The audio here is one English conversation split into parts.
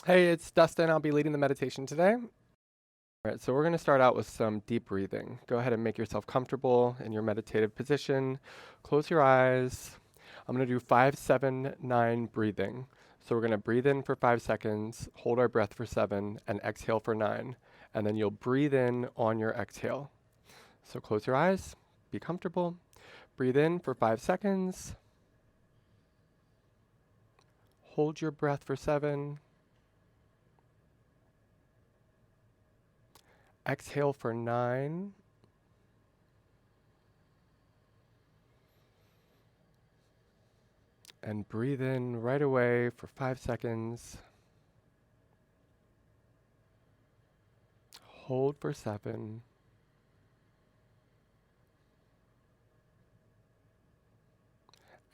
Hey, it's Dustin. I'll be leading the meditation today. All right, so we're going to start out with some deep breathing. Go ahead and make yourself comfortable in your meditative position. Close your eyes. I'm going to do 5, 7, 9 breathing. So we're going to breathe in for 5 seconds, hold our breath for 7, and exhale for 9. And then you'll breathe in on your exhale. So close your eyes, be comfortable. Breathe in for 5 seconds, hold your breath for 7, exhale for 9. And breathe in right away for 5 seconds. Hold for 7.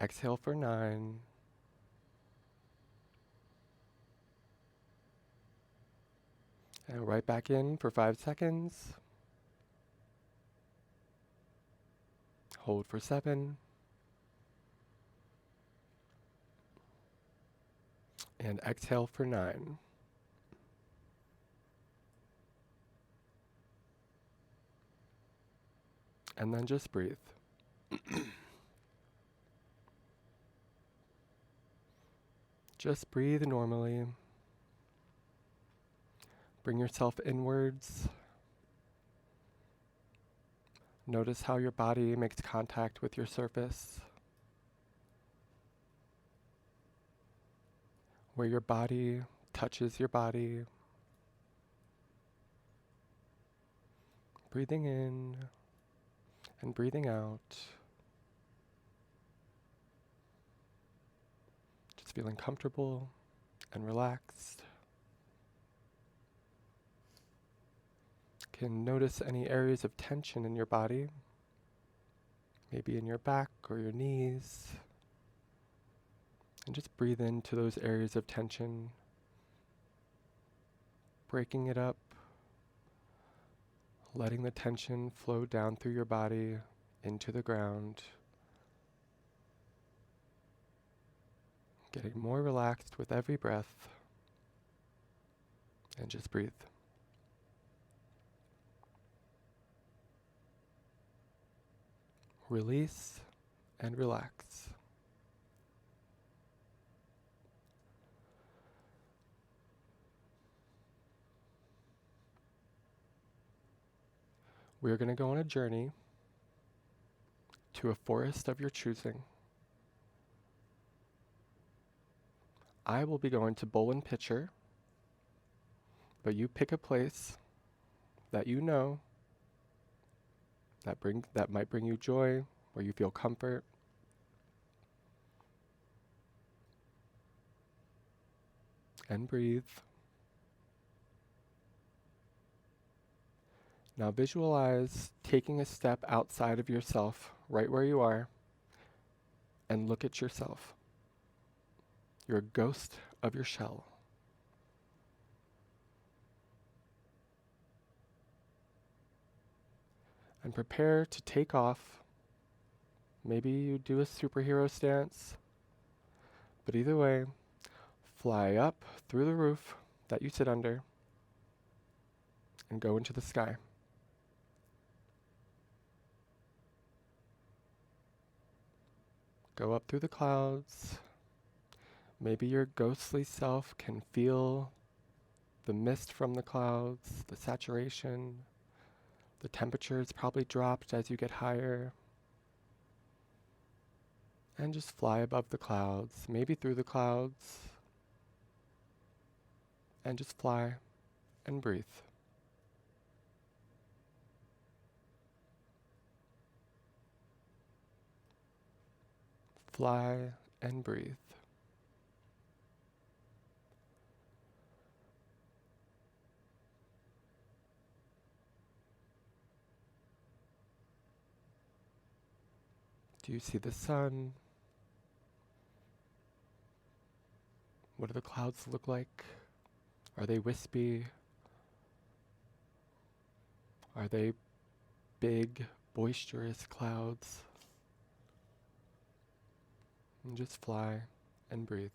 Exhale for 9. And right back in for 5 seconds. Hold for 7. And exhale for 9. And then just breathe. Just breathe normally. Bring yourself inwards. Notice how your body makes contact with your surface. Where your body touches your body. Breathing in and breathing out. Just feeling comfortable and relaxed. Can notice any areas of tension in your body, maybe in your back or your knees. And just breathe into those areas of tension, breaking it up, letting the tension flow down through your body into the ground, getting more relaxed with every breath, and just breathe. Release and relax. We're going to go on a journey to a forest of your choosing. I will be going to Bowl and Pitcher, but you pick a place that you know that might bring you joy, where you feel comfort. And breathe. Now visualize taking a step outside of yourself, right where you are, and look at yourself. You're a ghost of your shell. And prepare to take off. Maybe you do a superhero stance, but either way, fly up through the roof that you sit under and go into the sky. Go up through the clouds. Maybe your ghostly self can feel the mist from the clouds, the saturation. The temperature is probably dropped as you get higher. And just fly above the clouds, maybe through the clouds. And just fly and breathe. Fly and breathe. Do you see the sun? What do the clouds look like? Are they wispy? Are they big, boisterous clouds? And just fly and breathe.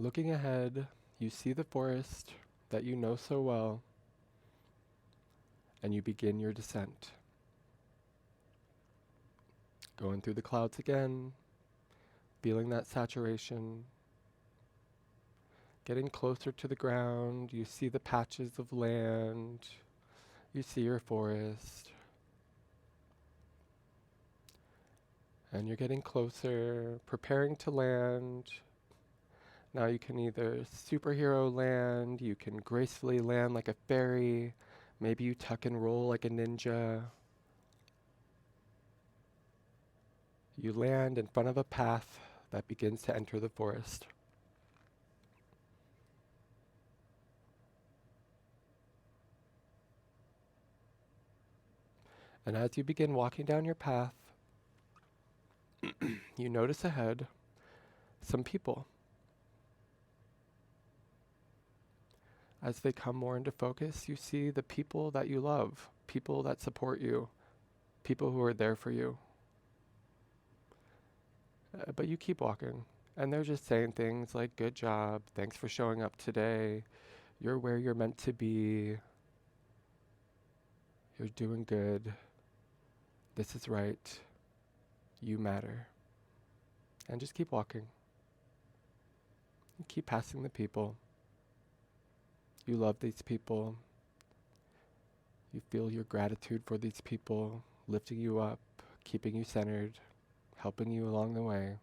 Looking ahead, you see the forest that you know so well, and you begin your descent. Going through the clouds again, feeling that saturation. Getting closer to the ground, you see the patches of land, you see your forest, and you're getting closer, preparing to land. Now you can either superhero land, you can gracefully land like a fairy, maybe you tuck and roll like a ninja. You land in front of a path that begins to enter the forest. And as you begin walking down your path, you notice ahead some people. As they come more into focus, you see the people that you love, people that support you, people who are there for you. But you keep walking, and they're just saying things like, good job, thanks for showing up today, you're where you're meant to be, you're doing good, this is right, you matter. And just keep walking. And keep passing the people. You love these people. You feel your gratitude for these people, lifting you up, keeping you centered, helping you along the way.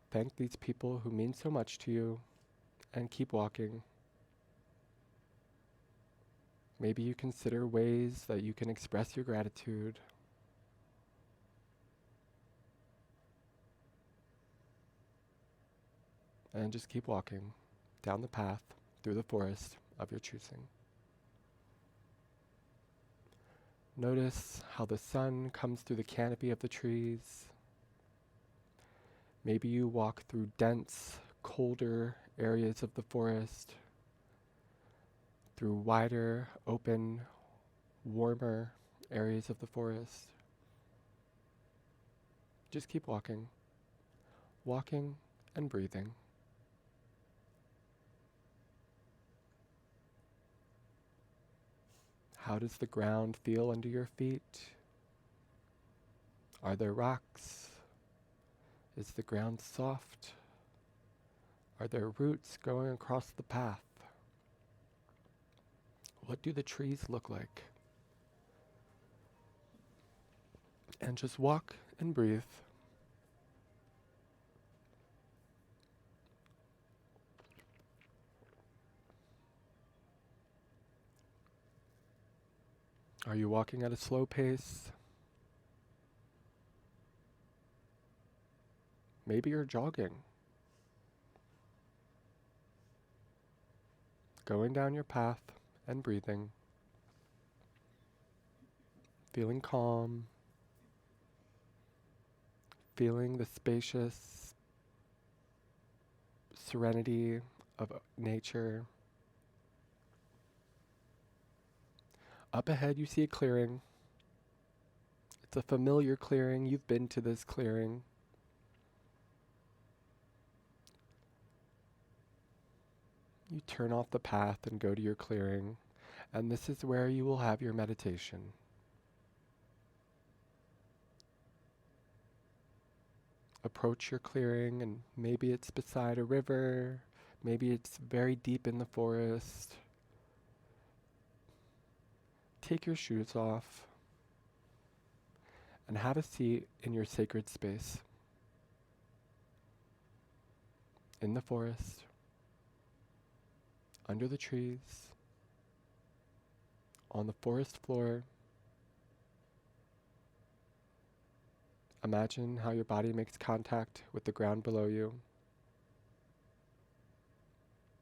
Thank these people who mean so much to you, and keep walking. Maybe you consider ways that you can express your gratitude. And just keep walking down the path through the forest of your choosing. Notice how the sun comes through the canopy of the trees. Maybe you walk through dense, colder areas of the forest, through wider, open, warmer areas of the forest. Just keep walking, walking and breathing. How does the ground feel under your feet? Are there rocks? Is the ground soft? Are there roots going across the path? What do the trees look like? And just walk and breathe. Are you walking at a slow pace? Maybe you're jogging. Going down your path and breathing. Feeling calm. Feeling the spacious serenity of nature. Up ahead you see a clearing. It's a familiar clearing. You've been to this clearing. You turn off the path and go to your clearing, and this is where you will have your meditation. Approach your clearing, and maybe it's beside a river, maybe it's very deep in the forest. Take your shoes off and have a seat in your sacred space. In the forest, under the trees, on the forest floor. Imagine how your body makes contact with the ground below you.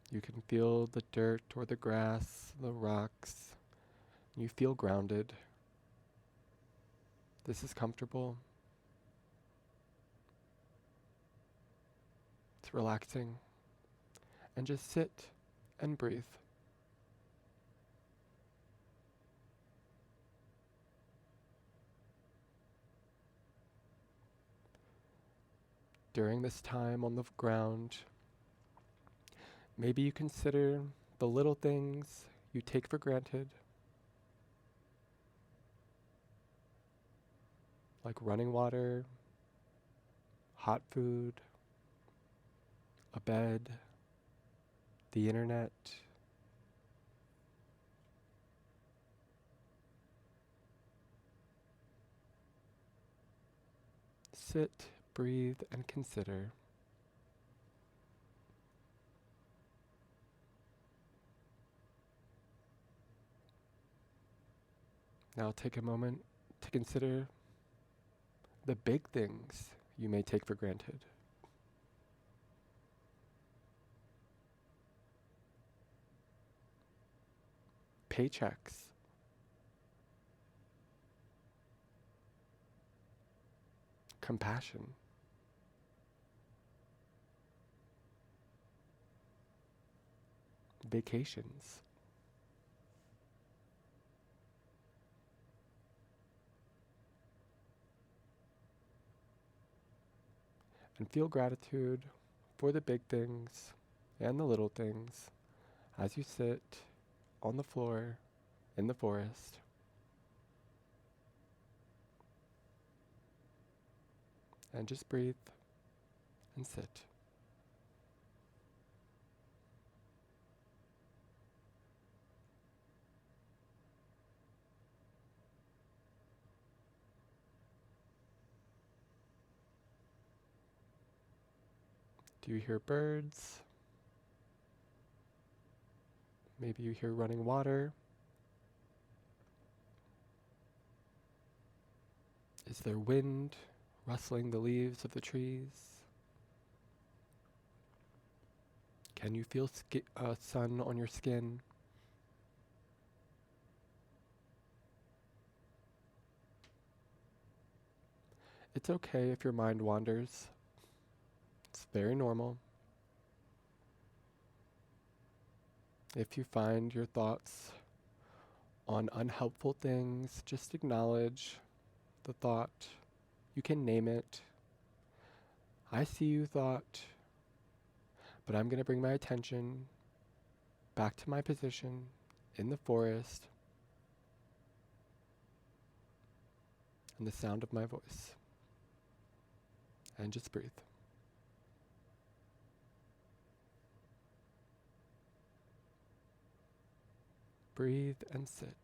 You can feel the dirt or the grass, the rocks. You feel grounded. This is comfortable. It's relaxing. And just sit and breathe. during this time on the ground, maybe you consider the little things you take for granted, like running water, hot food, a bed, the internet. Sit, breathe, and consider. Now take a moment to consider the big things you may take for granted. Paychecks, compassion, vacations, and feel gratitude for the big things and the little things as you sit on the floor in the forest. And just breathe and sit. Do you hear birds? Maybe you hear running water. Is there wind rustling the leaves of the trees? Can you feel sun on your skin? It's okay if your mind wanders. It's very normal. If you find your thoughts on unhelpful things, just acknowledge the thought. You can name it. I see you, thought, but I'm going to bring my attention back to my position in the forest and the sound of my voice. And just breathe. Breathe and sit.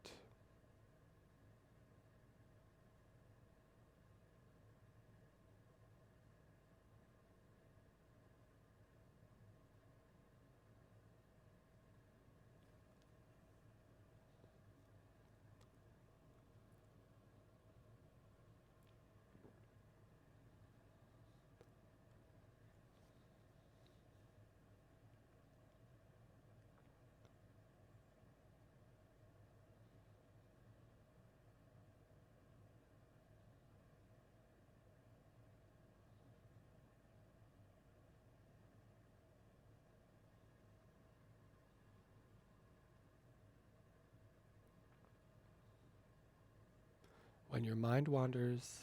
When your mind wanders,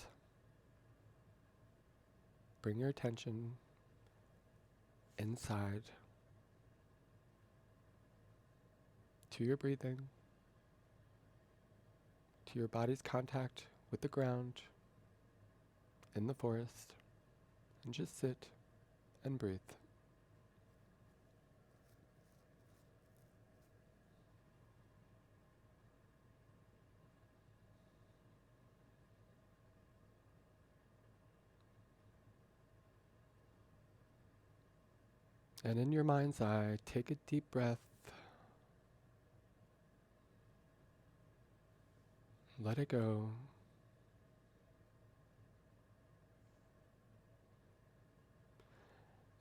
bring your attention inside to your breathing, to your body's contact with the ground in the forest, and just sit and breathe. And in your mind's eye, take a deep breath. Let it go.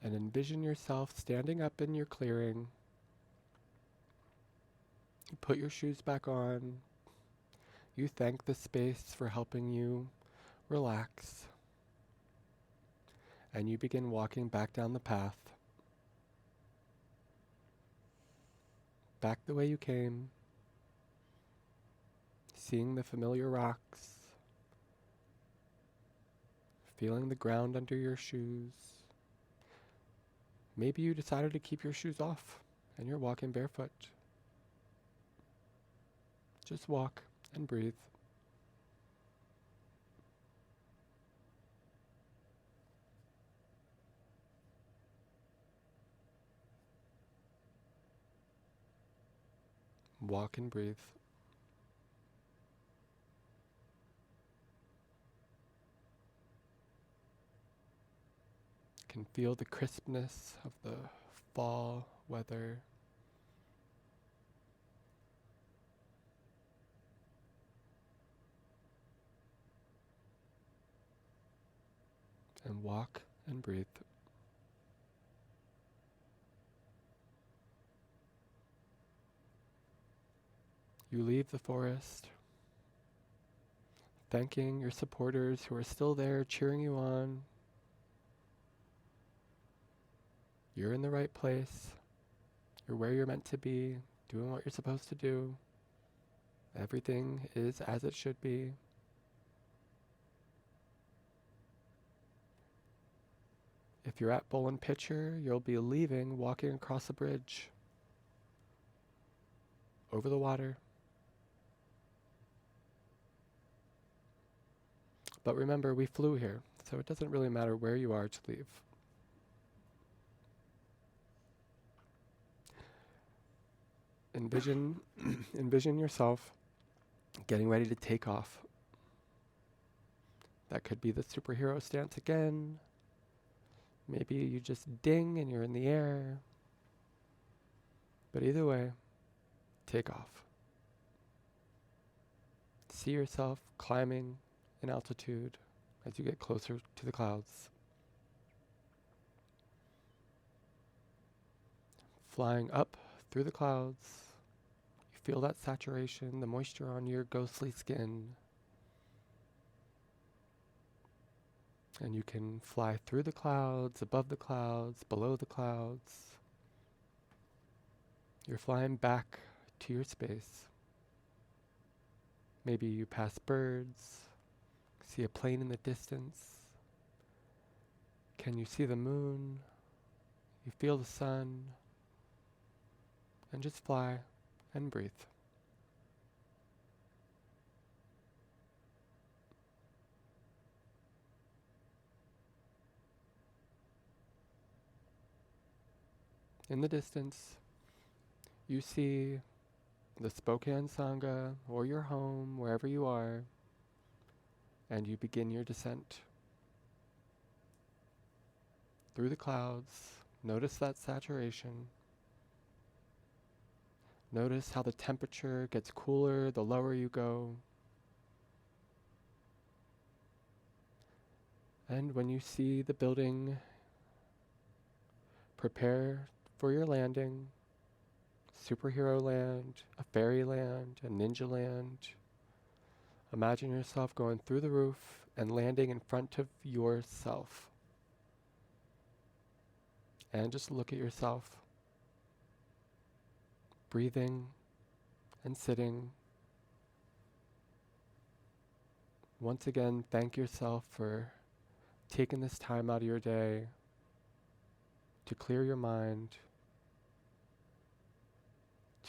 And envision yourself standing up in your clearing. You put your shoes back on. You thank the space for helping you relax. And you begin walking back down the path. Back the way you came. Seeing the familiar rocks. Feeling the ground under your shoes. Maybe you decided to keep your shoes off and you're walking barefoot. Just walk and breathe. Walk and breathe. Can feel the crispness of the fall weather. And walk and breathe. You leave the forest, thanking your supporters who are still there cheering you on. You're in the right place. You're where you're meant to be, doing what you're supposed to do. Everything is as it should be. If you're at Bowl and Pitcher, you'll be leaving, walking across the bridge, over the water. But remember, we flew here, so it doesn't really matter where you are to leave. Envision, envision yourself getting ready to take off. That could be the superhero stance again. Maybe you just ding and you're in the air. But either way, take off. See yourself climbing in altitude as you get closer to the clouds. Flying up through the clouds, you feel that saturation, the moisture on your ghostly skin. And you can fly through the clouds, above the clouds, below the clouds. You're flying back to your space. Maybe you pass birds, see a plane in the distance. Can you see the moon? You feel the sun. And just fly and breathe. In the distance, you see the Spokane Sangha or your home, wherever you are, and you begin your descent. Through the clouds, notice that saturation. Notice how the temperature gets cooler the lower you go. And when you see the building, prepare for your landing. Superhero land, a fairy land, a ninja land. Imagine yourself going through the roof and landing in front of yourself. And just look at yourself, breathing and sitting. Once again, thank yourself for taking this time out of your day to clear your mind,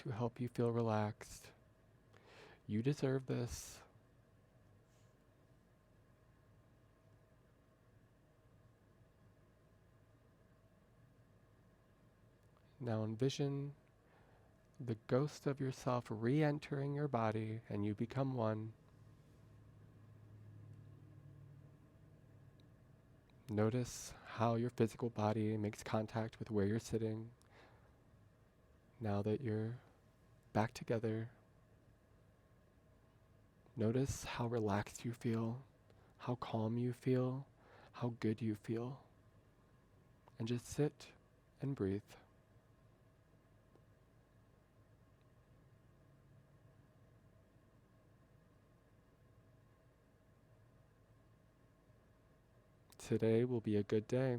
to help you feel relaxed. You deserve this. Now envision the ghost of yourself re-entering your body and you become one. Notice how your physical body makes contact with where you're sitting. Now that you're back together, notice how relaxed you feel, how calm you feel, how good you feel. And just sit and breathe. Today will be a good day.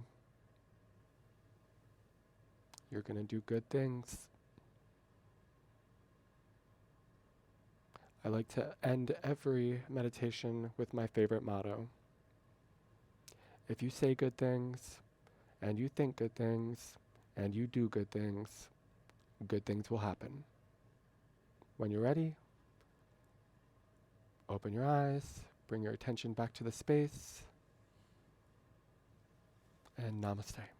You're going to do good things. I like to end every meditation with my favorite motto. If you say good things and you think good things and you do good things will happen. When you're ready, open your eyes, bring your attention back to the space, and namaste.